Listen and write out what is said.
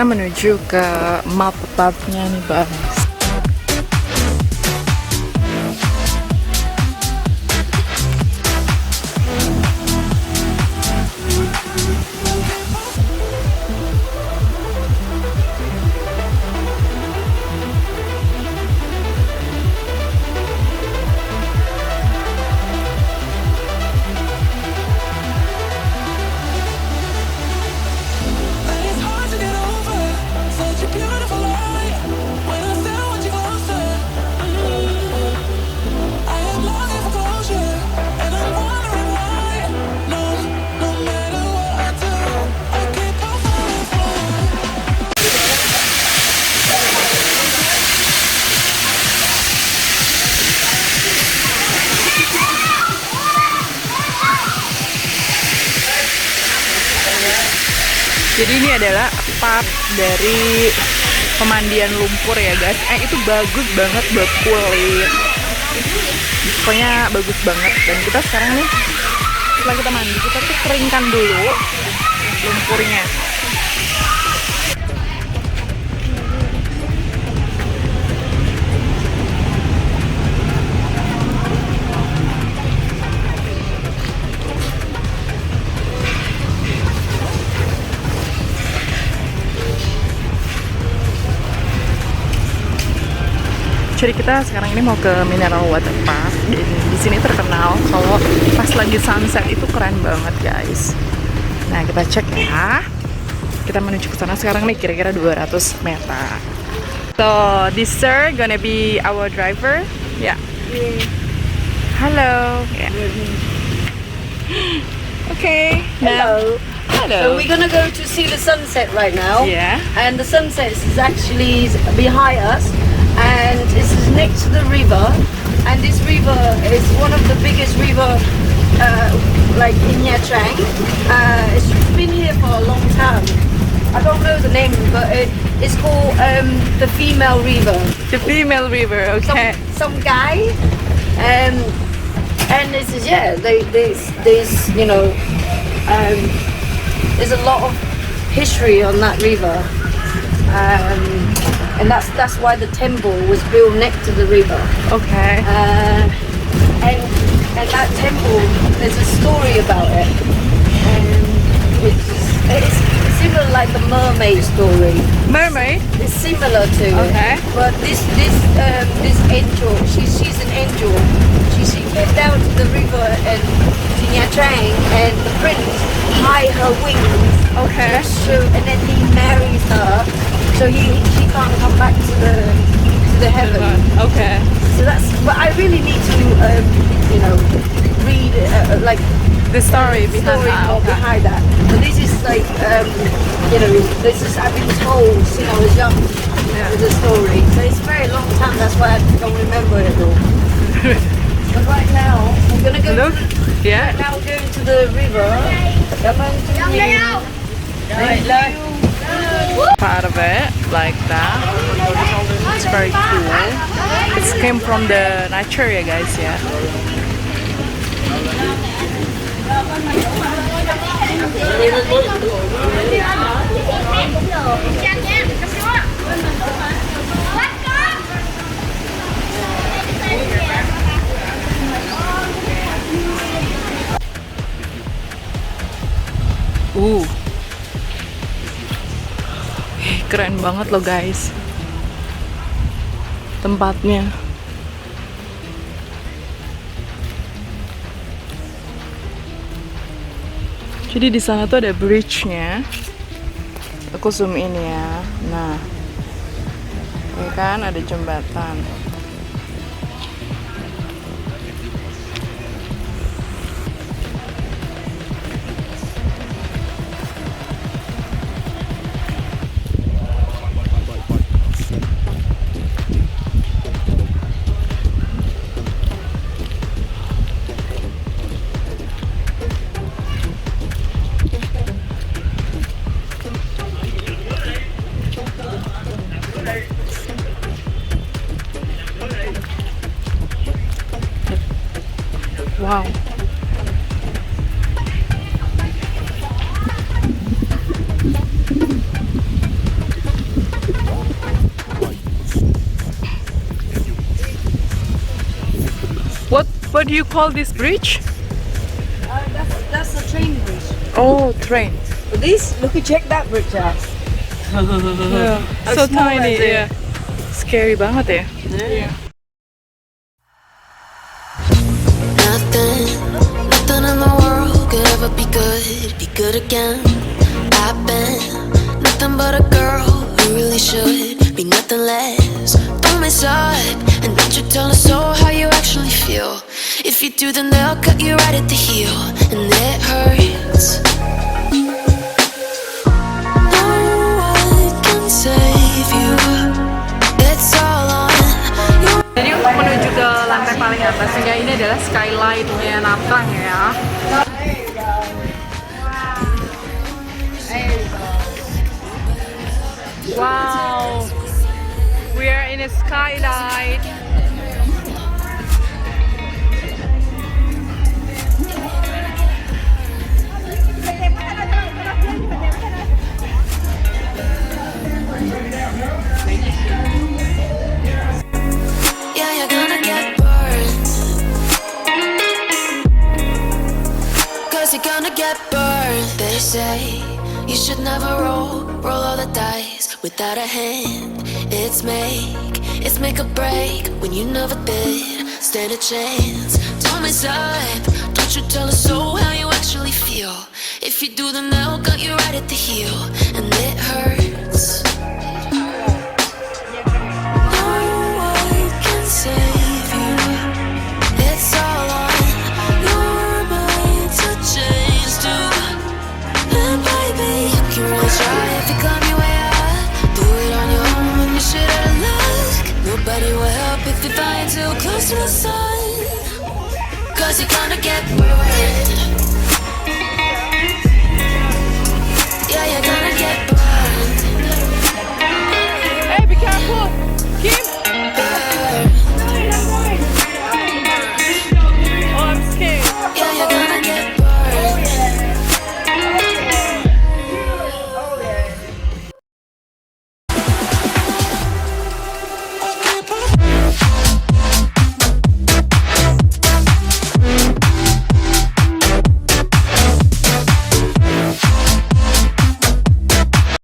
kita menuju ke mud bath-nya nih guys. Jadi ini adalah part dari pemandian lumpur ya guys. Itu bagus banget buat kulit. Pokoknya bagus banget. Dan kita sekarang nih, setelah kita mandi, kita tuh keringkan dulu lumpurnya. Jadi kita sekarang ini mau ke mineral water bath, dan di sini terkenal kalau pas lagi sunset itu keren banget guys. Nah kita cek ya. Kita menuju ke sana sekarang nih, kira-kira 200 meter. So this sir gonna be our driver. Yeah. Hello. Yeah. Okay. Hello. Hello. So we're gonna go to see the sunset right now. Yeah. And the sunset is actually behind us, and this is next to the river. And this river is one of the biggest river, like in NhaTrang. It's been here for a long time. I don't know the name, but it's called the female river. The female river. Okay. Some guy, and this is there's you know. There's a lot of history on that river, and that's why the temple was built next to the river. Okay. And that temple, there's a story about it. It's similar like the mermaid story. Mermaid? It's similar to Okay. it. But this angel, she's an angel. She came down to the river and to NhaTrang, and the prince hide her wings. Okay. So, and then he marries her, so she can't come back to the heaven. Okay. So that's. But I really need to read like The story behind story that. more Okay. behind that. But this is like this is I've been told since I was young. The story. So it's a very long time. That's why I don't remember it all. But right now we're gonna go. Look. Yeah. Right now we're going to the river. Part of it like that. It's very cool. It came from the nature ya guys ya. Keren banget loh guys tempatnya. Jadi di sana tuh ada bridge-nya. Aku zoom in ya. Nah, ini kan ada jembatan. What do you call this bridge? That's the train bridge. Oh, train. This, look, check that bridge out. Yeah. How So small tiny. is it? Yeah. Scary banget ya. Yeah. Nothing in the world could ever be good again. I've been nothing but a girl who really should be nothing less. Don't mess up, and don't you tell us so how you actually feel. If you do, then they'll cut you right at the heel, and it hurts. No one can save you. It's all on you. Jadi untuk menuju ke lantai paling atas, sehingga ini adalah Skylight-nya NhaTrang ya. Wow, we are in a Skylight. Yeah, you're gonna get burned. 'Cause you're gonna get burned. They say you should never roll all the dice without a hand. It's make or break when you never did stand a chance. Don't mess up, don't you tell us so how you actually feel. If you do, then they'll cut you right at the heel, and it hurts. No one can save you. It's all on your mind to change too. And baby, you can really try if you climb your way up. Do it on your own, you should have luck. Nobody will help if you're flying too close to the sun. 'Cause you're gonna get burned.